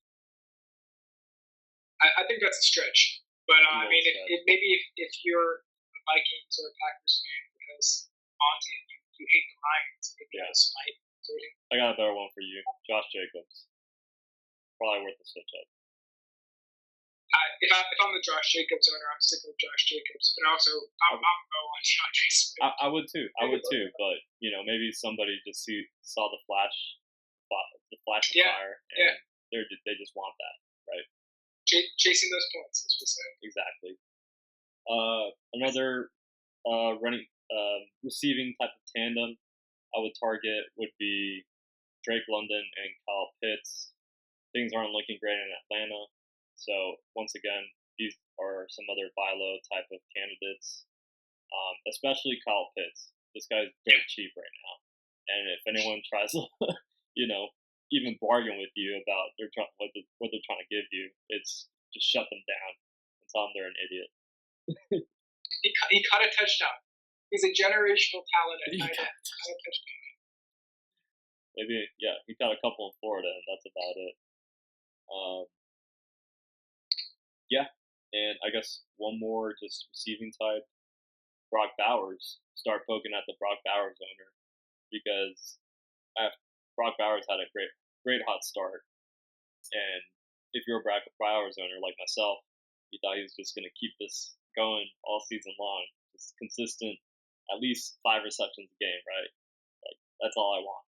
I think that's a stretch, but if you're a Vikings or a Packers fan because Monty and you hate the Lions, maybe that's spite.
I got a better one for you, Josh Jacobs. Probably worth a switch up.
if I'm the Josh Jacobs owner, I'm sticking with Josh Jacobs. But also, I'm low on DeAndre Swift.
I would too. I would too. But maybe somebody just saw the flash of fire, and they just want that, right?
Chasing those points, as we say.
Exactly. Another running receiving type of tandem I would target would be Drake London and Kyle Pitts. Things aren't looking great in Atlanta, so once again, these are some other buy low type of candidates. Especially Kyle Pitts. This guy's dirt cheap right now, and if anyone tries to, even bargain with you about what they're trying to give you, it's just shut them down and tell them they're an idiot.
He caught a touchdown. He's a generational talent at tight end. Caught a touchdown.
Maybe, yeah, he got a couple in Florida, and that's about it. Yeah, and I guess one more just receiving type. Brock Bowers. Start poking at the Brock Bowers owner because Brock Bowers had a great hot start, and if you're a Brock Bowers owner like myself, you thought he was just going to keep this going all season long, just consistent, at least 5 receptions a game, right? Like that's all I want.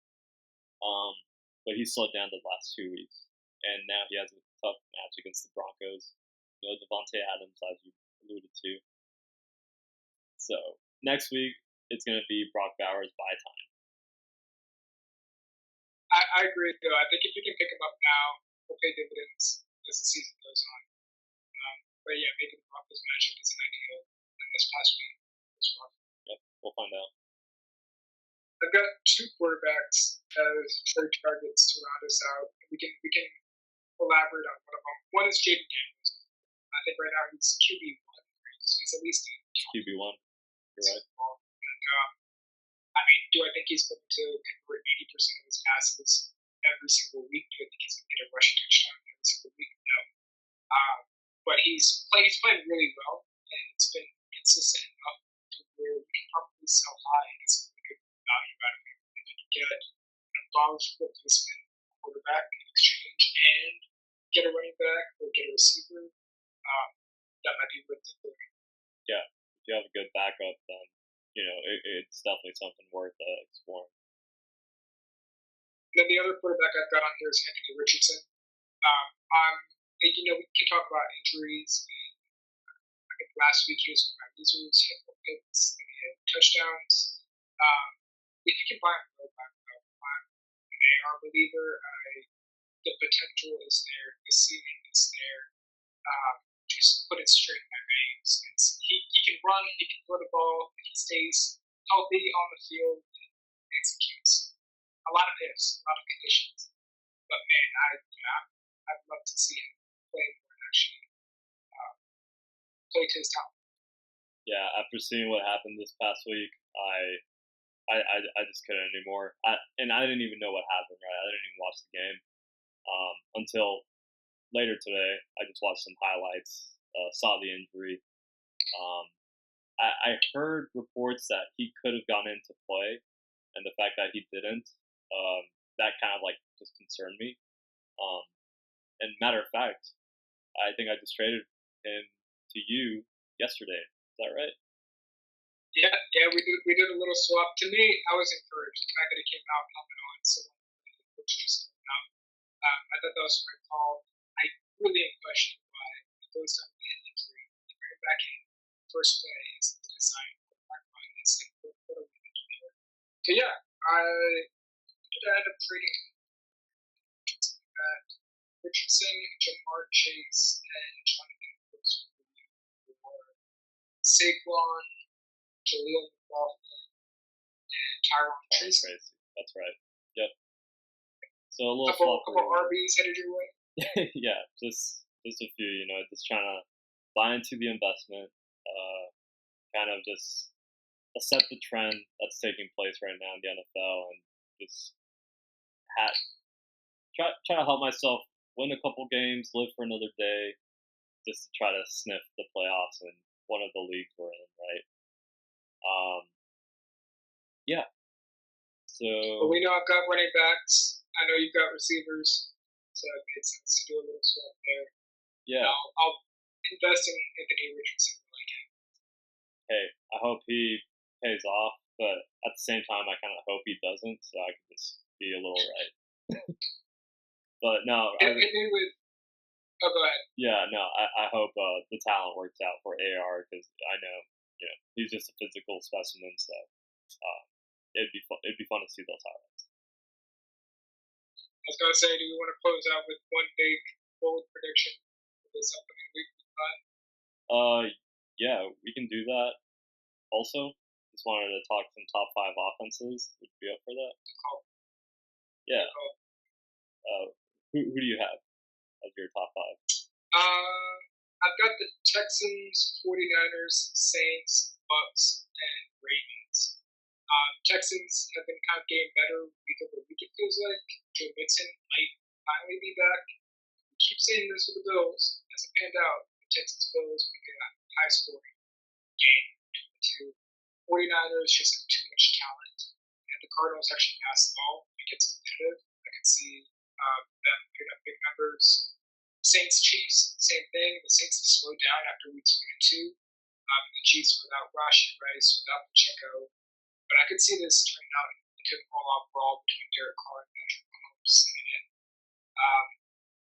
But he slowed down the last 2 weeks, and now he has a tough match against the Broncos. Devontae Adams, as you alluded to. So next week it's going to be Brock Bowers buy time.
I agree, though. I think if you can pick him up now, he'll pay dividends as the season goes on. But yeah, maybe the Broncos matchup isn't ideal. And this past week was rough.
Yep, we'll find out.
I've got 2 quarterbacks as trade targets to round us out. We can elaborate on one of them. One is Jaden Daniels. I think right now he's QB1. He's at least
QB1. You're right.
And do I think he's going to convert 80% of his passes every single week? Do I think he's going to get a rushing touchdown every single week? No. But he's playing really well, and it's been consistent enough to where we can probably sell high and get some really good value out of him. If you can get an above replacement quarterback in exchange and get a running back or get a receiver, that might be worth it.
Yeah, if you have a good backup, then it's definitely something worth exploring.
Then the other quarterback I've got on here is Anthony Richardson. We can talk about injuries. I think last week he was one of my losers. He had 4 picks, and he had touchdowns. If you can buy him low, I'm an AR believer. The potential is there. The ceiling is there. Just put it straight in my veins. He can run, he can throw the ball, if he stays healthy on the field and executes. A lot of ifs, a lot of conditions. But man, I'd love to see him play more and actually play to his talent.
Yeah, after seeing what happened this past week, I just couldn't anymore. And I didn't even know what happened, right? I didn't even watch the game until later today. I just watched some highlights, saw the injury. I heard reports that he could have gone into play, and the fact that he didn't, that kind of just concerned me. And matter of fact, I think I just traded him to you yesterday. Is that right?
Yeah, we did a little swap. To me, I was encouraged. The fact that he came out helmet on, so which just came out. I thought that was a great call. I really am questioning why it goes down with an injury. They bring him back in. First play is the design quarterback run. It's like, what are we going to do here? So yeah, I end up trading Richardson, Jamar Chase, and Jonathan Brooks for Saquon, Jaleel McLaughlin, and Tyron Tracy.
That's right. Yep. So a little
couple RBs headed your way.
Yeah, just a few. Just trying to buy into the investment. Kind of just accept the trend that's taking place right now in the NFL, and just try to help myself win a couple games, live for another day, just to try to sniff the playoffs in one of the leagues we're in, right? Yeah. So
we know I've got running backs. I know you've got receivers, so it made sense to do a little swap there.
Yeah.
invest in Anthony Richardson like him.
Hey, I hope he pays off, but at the same time, I kind of hope he doesn't, so I can just be a little right. But no,
Hit me with. Oh, go ahead.
yeah, no, I hope the talent works out for AR because I know, he's just a physical specimen. So it'd be fun. It'd be fun to see those highlights.
I was gonna say, do we want to close out with one big bold prediction for this upcoming week?
Yeah, we can do that. Also, just wanted to talk some top 5 offenses. Would you be up for that? Yeah. Who do you have as your top 5?
I've got the Texans, 49ers, Saints, Bucks, and Ravens. Texans have been kind of getting better week over week, it feels like. Joe Mixon might finally be back. We keep saying this with the Bills. It hasn't panned out. The Texans Bills might be a high scoring game between the two. 49ers just have too much talent. And the Cardinals actually pass the ball and gets competitive. I can see them putting up big numbers. Saints Chiefs, same thing. The Saints have slowed down after weeks 1 and 2. The Chiefs without Rashi Rice, without Pacheco. But I could see this turning out into an all-out brawl between Derek Carr and Patrick Mahomes sitting in.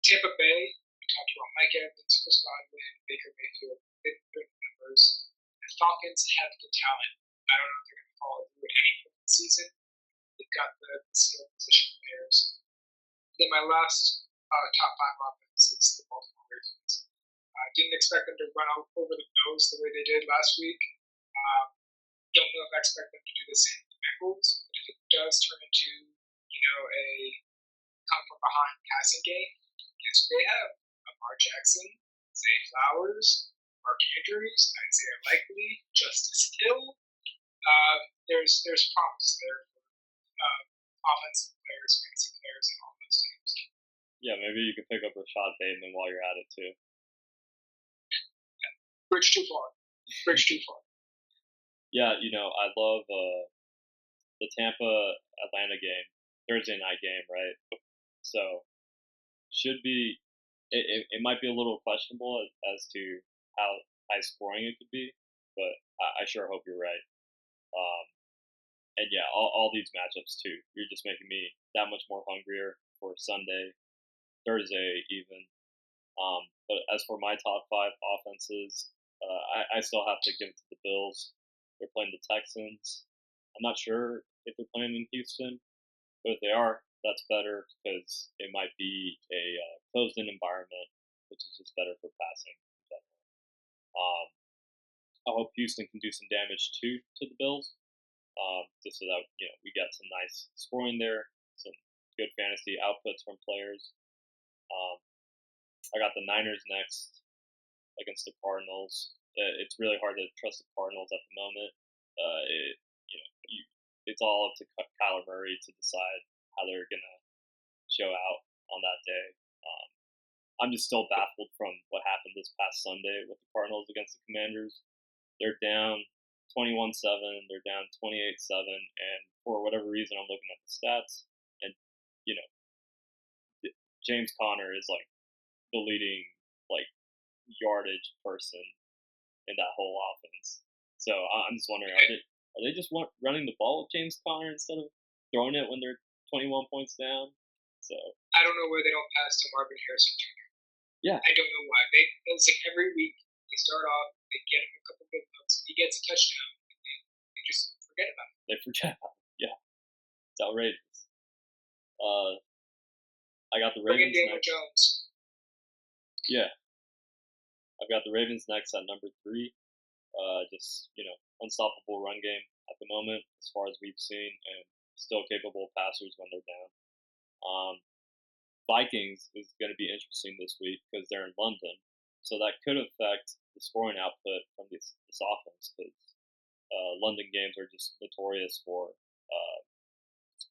Tampa Bay, we talked about Mike Evans, Chris Godwin, Baker Mayfield, big numbers. The Falcons have the talent. I don't know if they're going to follow through at any point in the season. They've got the skill position players. Then my last top 5 offense is the Baltimore Ravens. I didn't expect them to run over the Bills the way they did last week. Don't know if I expect them to do the same with the Bengals, but if it does turn into, a come from behind passing game, guess who they have? Lamar Jackson, Zay Flowers, Mark Andrews, Isaiah Likely, Justice Hill. There's promise there for offensive players, fantasy players, and all those teams.
Yeah, maybe you could pick up Rashad Bateman while you're at it too.
Yeah. Bridge too far.
Yeah, I love the Tampa Atlanta game, Thursday night game, right? So should be it might be a little questionable as to how high scoring it could be, but I sure hope you're right. And yeah, all these matchups too. You're just making me that much more hungrier for Sunday, Thursday even. But as for my top 5 offenses, I still have to give it to the Bills. They're playing the Texans. I'm not sure if they're playing in Houston, but if they are, that's better because it might be a closed-in environment, which is just better for passing in general. I hope Houston can do some damage too to the Bills, just so that we get some nice scoring there, some good fantasy outputs from players. I got the Niners next against the Cardinals. It's really hard to trust the Cardinals at the moment. It's all up to Kyler Murray to decide how they're gonna show out on that day. I'm just still baffled from what happened this past Sunday with the Cardinals against the Commanders. They're down 21-7, they're down 28-7, and for whatever reason, I'm looking at the stats, and James Conner is like the leading yardage person in that whole offense. So I'm just wondering, are they just running the ball with James Conner instead of throwing it when they're 21 points down? So
I don't know where they don't pass to Marvin Harrison Jr.
Yeah,
I don't know why. It's like every week they start off, they get him a couple good looks, he gets a touchdown, and then they just forget about it.
They forget about it. Yeah, it's outrageous. I got the Ravens next.
Jones.
Yeah, I've got the Ravens next at number 3. Just unstoppable run game at the moment as far as we've seen, and still capable passers when they're down. Vikings is going to be interesting this week because they're in London, so that could affect the scoring output from this offense because London games are just notorious for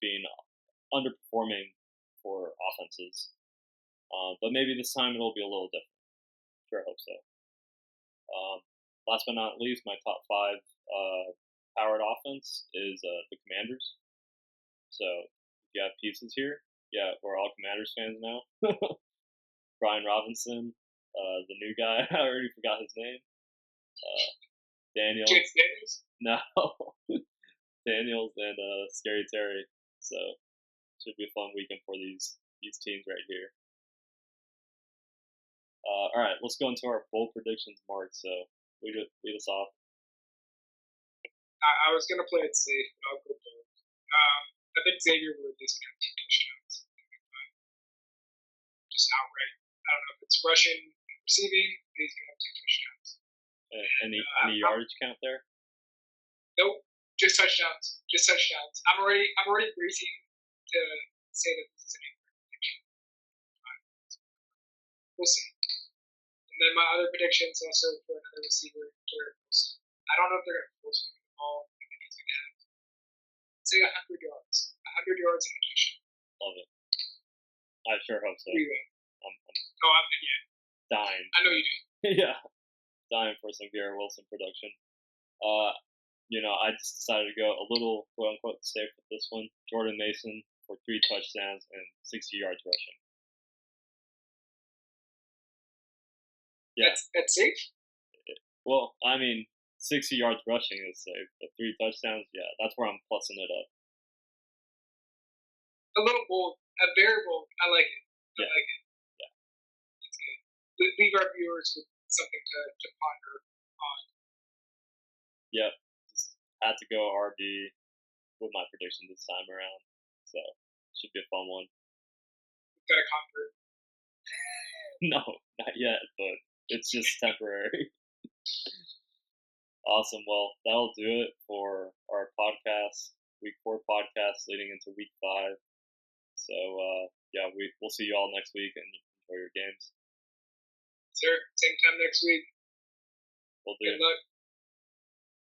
being underperforming for offenses. But maybe this time it'll be a little different. Sure, I hope so. Last but not least, my top 5 powered offense is the Commanders. So if you have pieces here, yeah, we're all Commanders fans now. Brian Robinson, the new guy. I already forgot his name. Daniels.
Chance Daniels.
No, Daniels and Scary Terry. So should be a fun weekend for these teams right here. All right, let's go into our bold predictions, Mark. So lead us off.
I was gonna play it safe, but I'll go bold. I think Xavier Woods is gonna have 2 touchdowns. Just outright. I don't know if it's rushing and receiving, but he's gonna have 2 touchdowns.
Any yardage count there?
Nope, just touchdowns. Just touchdowns. I'm already racing to say that this is an incorrect prediction. We'll see. And then my other predictions also for another receiver, Garrett Wilson. I don't know if they're going to force me the ball. I think he's going to have, say, 100 yards. 100 yards and a touchdown.
Love it. I sure hope so. I'm
yeah.
dying.
I know you do.
Yeah, dying for some Garrett Wilson production. I just decided to go a little quote unquote safe with this one. Jordan Mason for 3 touchdowns and 60 yards rushing. Yeah,
that's safe.
Well, I mean, 60 yards rushing is safe, but 3 touchdowns, yeah, that's where I'm plussing it up.
A little bold, a very bold. I like it. I like it.
Yeah,
it's good. Leave our viewers with something to ponder on.
Yep, just had to go RB with my prediction this time around, so should be a fun one.
We've got a convert.
No, not yet, but it's just temporary. Awesome. Well, that'll do it for our podcast, Week 4 podcast leading into Week 5. So, we'll see you all next week and enjoy your games.
Sir, same time next week.
We'll do.
Good luck.